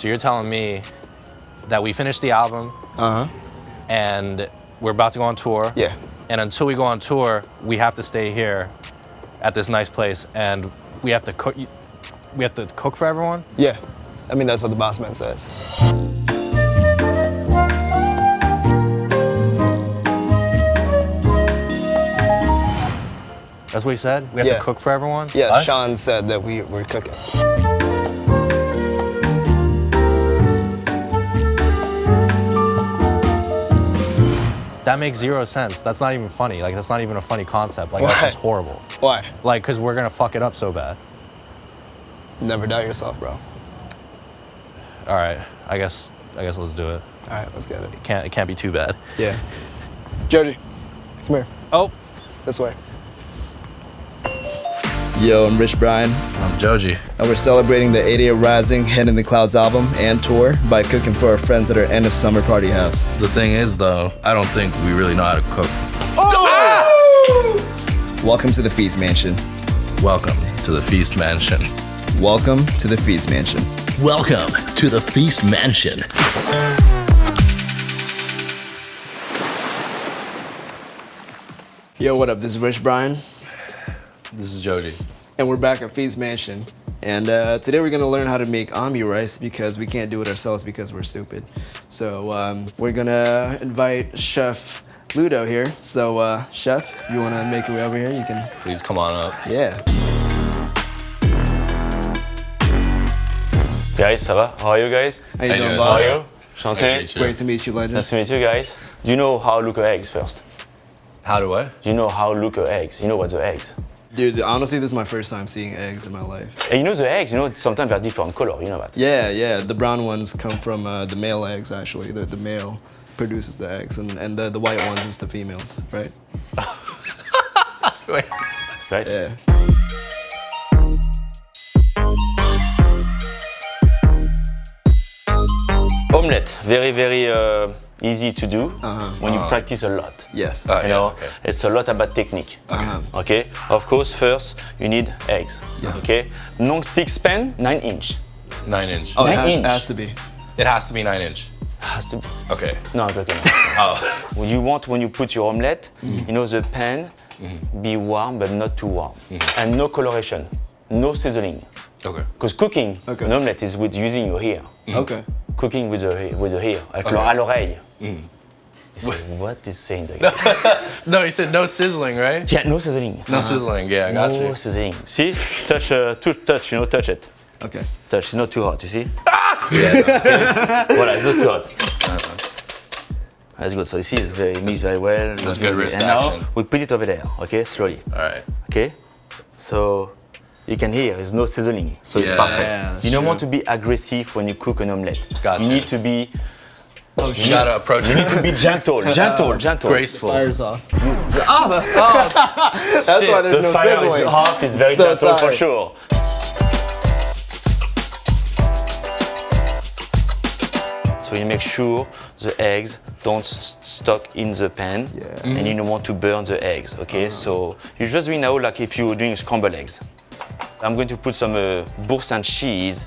so you're telling me that we finished the album, and we're about to go on tour. Yeah. And until we go on tour, we have to stay here at this nice place, and we have to cook. We have to cook for everyone. Yeah. I mean, that's what the boss man says. That's what he said? We have to cook for everyone? Yeah, Us? Sean said that we're cooking. That makes zero sense. That's not even funny. Like, that's not even a funny concept. Like, Why? that's just horrible. Why? Like, because we're gonna fuck it up so bad. Never doubt yourself, bro. All right, I guess let's do it. All right, let's get it. It can't be too bad. Yeah. Joji, come here. Oh. This way. Yo, I'm Rich Brian, I'm Joji. and we're celebrating the 80th Rising Head in the Clouds album and tour by cooking for our friends at our end of summer party house. The thing is, though, I don't think we really know how to cook. Welcome to the Feast Mansion. Welcome to the Feast Mansion. Welcome to the Feast Mansion. Welcome to the Feast Mansion. Yo, what up? This is Rich Brian, This is Joji. and we're back at Feast Mansion. And today we're gonna learn how to make omni rice because we can't do it ourselves because we're stupid. So we're gonna invite Chef Ludo here. So Chef, if you wanna make your way over here, you can. Please come on up. Yeah. Guys, ça va? How are you guys? How you How you doing, doing, boss? How sir? are you? Chanté? Nice to meet you. Great to meet you, legend. Nice to meet you guys. Do you know how to look at eggs first? How do I? Do you know how to look at eggs? You know what's the eggs? Dude, honestly, this is my first time seeing eggs in my life. And you know the eggs, sometimes they're different color, you know that? Yeah. The brown ones come from the male eggs, actually. The male produces the eggs, and the white ones is the females, right? Wait. That's right. Yeah. Omelette, very easy to do when you practice a lot. Yes. You know, okay. it's a lot about technique. Okay, of course, first you need eggs. Yes. Okay, non-stick pan, 9-inch. 9 inch. Oh, it 9 inch. has to be. It has to be 9 inch. Has to be. Okay. No, it's okay. Oh. What you want when you put your omelette, the pan be warm but not too warm, and no coloration, no sizzling. Okay. Because cooking Okay. an omelette is with using your hair. Okay. Cooking with the hair, Okay. à l'oreille. You say, what is saying that? guys? No, you said no sizzling, right? Yeah, no sizzling. No sizzling. Yeah, I got No you. sizzling. See, touch, touch it. Okay. Touch. It's not too hot. You see? Yeah. No. Voilà, it's not too hot. That's good. So you see, it's mixed very well. That's good wrist And now action. we put it over there. Okay, slowly. All right. Okay, so you can hear there's no sizzling, so it's Yeah. perfect. Yeah, that's You don't true. want to be aggressive when you cook an omelette. Gotcha. You need to be You gotta approach you need to it be gentle. graceful. Fire's off. That's why there's the no fire sizzling. is off. It's very So gentle for sorry. sure. So you make sure the eggs don't stuck in the pan, and you don't want to burn the eggs. Okay, so you're just doing now like if you're doing scrambled eggs. I'm going to put some bourse and cheese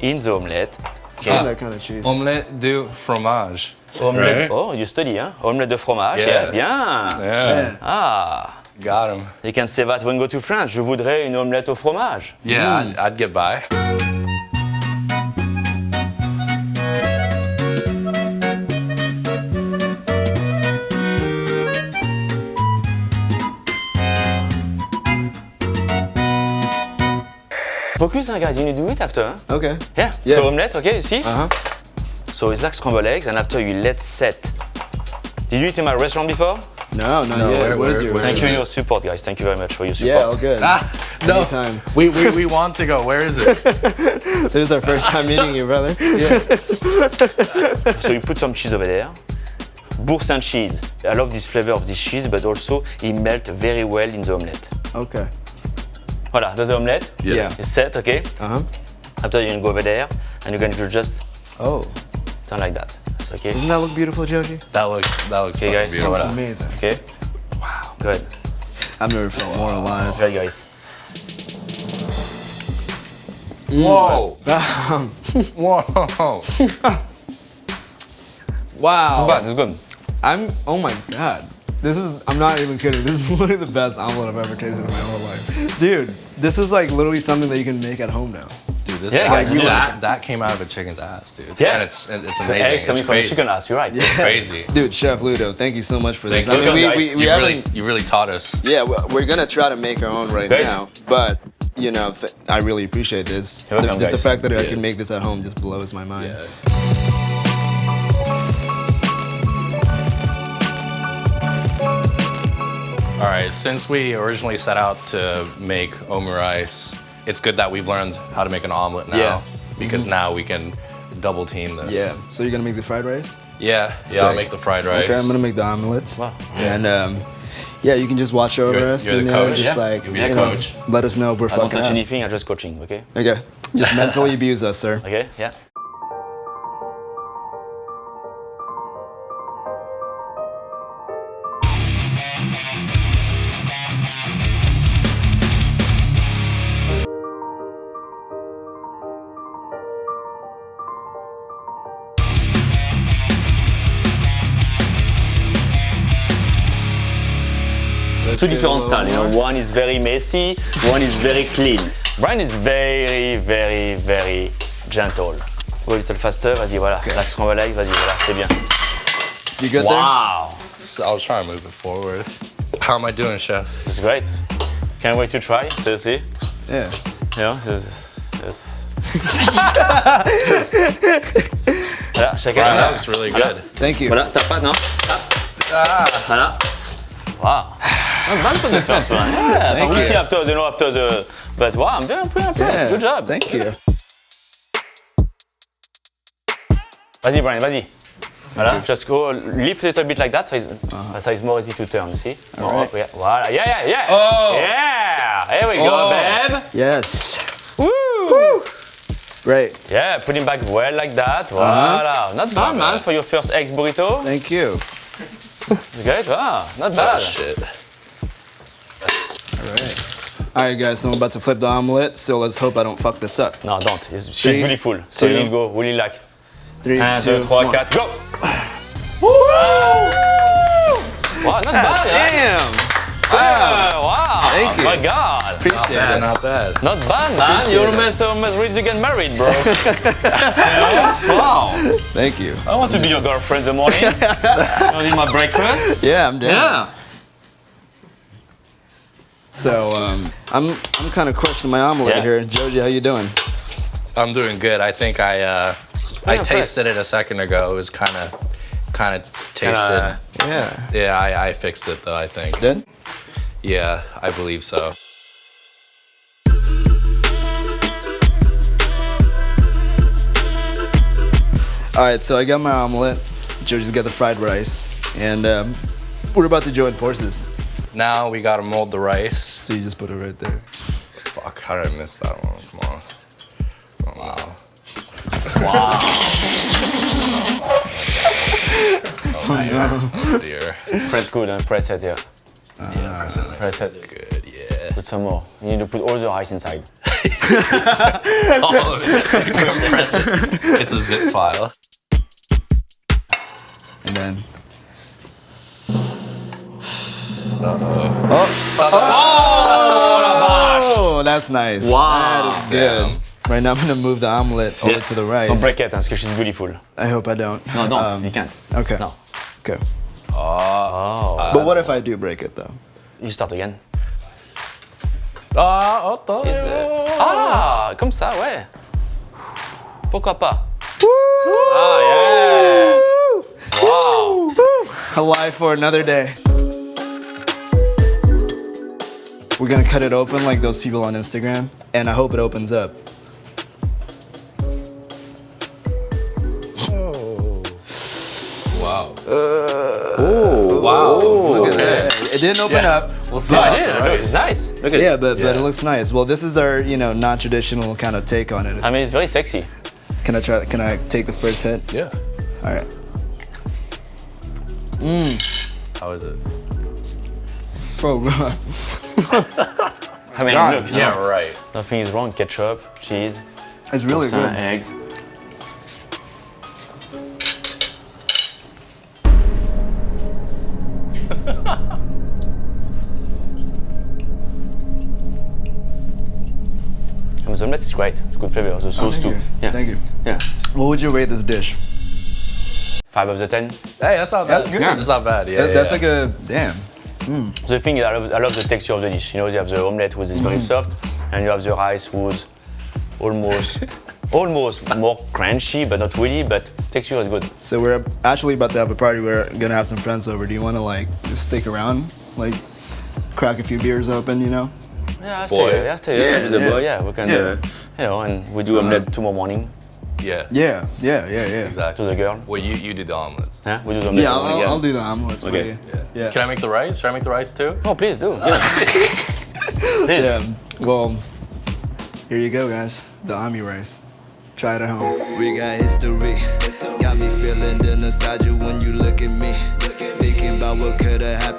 in the omelette. Seen that kind of cheese. Omelette du fromage. Omelette. Right? Oh, you study, huh? Omelette de fromage. Yeah. Yeah, bien. Yeah. Ah. Got him. You can say that when you go to France. Je voudrais une omelette au fromage. Yeah, I'd get by. Focus, guys. You need to do it after. Huh? Okay. Yeah. Yeah. So omelette, okay, you see? Uh-huh. So it's like scrambled eggs, and after you let set. Did you eat in my restaurant before? No, not No, yet. where- What is where- yours? where Thank is you it? for your support, guys. Thank you very much for your support. Yeah, all good. No, Anytime. we want to go. Where is it? This is our first time meeting you, brother. So you put some cheese over there. Bourse and cheese. I love this flavor of this cheese, but also it melts very well in the omelette. Okay. Voilà, that's the omelette. Yes. Yeah. It's set, okay? Uh-huh. After you can go over there, and you can just Oh. turn like that. It's okay? Doesn't that look beautiful, Joji? That looks Okay, fucking guys. beautiful. Looks Voilà. amazing. Okay? Wow. Good. I've never felt more alive. Right, guys. Whoa. Whoa. Wow. Not bad, it's good. Oh my God. I'm not even kidding. This is literally the best omelet I've ever tasted in my whole life. Dude, this is like literally something that you can make at home now. Dude, this Yeah, like, you that came out of a chicken's ass, dude. Yeah. And it's amazing. The eggs coming It's from the crazy. chicken ass, you're right. It's crazy. Dude, Chef Ludo, thank you so much for this. Thank you. we You haven't. really taught us. Yeah, we're gonna try to make our own right Great. now, but you know, I really appreciate this. You're welcome, Just the guys. fact that I Yeah. can make this at home just blows my mind. Yeah. All right, since we originally set out to make omurice, it's good that we've learned how to make an omelet now. Yeah. Because now we can double team this. Yeah. So you're gonna make the fried rice? Yeah, Sick. I'll make the fried rice. Okay, I'm gonna make the omelets. Wow. And yeah, you can just watch over You're- us you're the and coach? just Yeah. like You'll be the you know, coach. let us know if we're I don't fucking touch up. anything, I'm just coaching, okay? Okay. Just mentally abuse us, sir. Okay, yeah. Let's Two get a different little styles, you know. more. One is very messy, one is very clean. Brian is very, very, very gentle. Go a little faster, vas-y, voilà. Okay. Like scramble egg, vas-y, voilà, c'est bien. You good Wow, So I was trying to move it forward. How am I doing, chef? this is great. Can't wait to try, seriously. there? Yeah. You know, this. Voilà, chacun. Wow, Voilà. that looks really good. Thank you. Voilà, tape pas, non? Tape. Voilà. Wow. Not bad for the first one. Yeah, Thank we'll you. see after the. But wow, I'm pretty impressed. Yeah. Good job. Thank you. Vas-y, Brian, vas-y. Voilà, just go lift a little bit like that, so it's more easy to turn, you see? More Alright. up, yeah. Voilà, yeah. Oh. Yeah! Here we go, Oh. babe. Yes. Woo! Great. Yeah, put him back well like that. Voilà. Not bad, man, for your first eggs burrito. Thank you. It's great. Wow, not Oh, bad. shit. All right. All right, guys. So I'm about to flip the omelet. So let's hope I don't fuck this up. No, don't. She's Three, beautiful. So you two, need to go really like 3, 1, 2, 2, 3, 1. 4, go! Wow, not bad, yeah? Damn. Wow! Thank you. My God! Appreciate Yeah, it. not bad. Not bad, man. Appreciate You're it. almost ready to get married, bro. Wow! Thank you. I want to be your girlfriend in the morning. You want to eat my breakfast? Yeah, I'm down. Yeah. So I'm kind of crushing my omelet Yeah. here. Joji, how you doing? I'm doing good. I think I impressed. tasted it a second ago. It was kind of tasted. Yeah. Yeah, I fixed it though. I think. Good. Yeah, I believe so. All right, so I got my omelet. Joji's got the fried rice, and we're about to join forces. Now we gotta mold the rice. So you just put it right there. Fuck, how did I miss that one? Come on. Oh, wow. Wow. Oh dear. Press good and press it, yeah. Press it. Good, yeah. Put some more. You need to put all the rice inside. All of it. Compress it. It's a zip file. And then. Oh, that's nice. Wow. That is good. Damn. Right now I'm gonna move the omelet over to the rice. Don't break it, because she's beautiful. I hope I don't. No, don't. You can't. Okay. No. Okay. Oh. But what if I do break it though? You start again. Oh, Ah, comme ça, ouais. Pourquoi pas? Ah, yeah. Wow. Hawaii for another day. We're gonna cut it open like those people on Instagram, and I hope it opens up. Wow. Wow. Look at that. It didn't open up. We'll see. Yeah, how I did. the Look, rice- it's nice. Look at Yeah, it. but Yeah. it looks nice. Well, this is our, non-traditional kind of take on it. I mean, it's very sexy. Can I try? Can I take the first hit? Yeah. All right. How is it? Oh god. I mean, God, look, Yeah, right. nothing is wrong. Ketchup, cheese, It's really some good. eggs. The omelette is great. It's good flavor. The sauce thank too. you. Yeah. Thank you. Yeah. What would you rate this dish? 5 out of 10. Hey, that's not bad. That's good. That's not bad. Yeah, That's yeah. like a damn. The thing is, I love the texture of the dish. You know, you have the omelette which is very soft, and you have the rice who's almost more crunchy, but not really. But texture is good. So we're actually about to have a party. We're gonna have some friends over. Do you want to like just stick around, like crack a few beers open? You know? Yeah, Boys. stay Yeah, with the yeah. boy. Yeah, we can. Yeah. You know, and we do omelette tomorrow morning Yeah. Yeah. to Exactly. the girl. Well, you do the omelets. Yeah, we do the omelette. Yeah, tomorrow morning, I'll do the omelets for Okay. you. Yeah. Yeah. Can I make the rice? Should I make the rice too? Oh, please do. Yeah. Please. Yeah. Well, here you go, guys. The Ami rice. Try it at home. We got history. Got me feeling the nostalgia when you look at me. Thinking about what could have happened.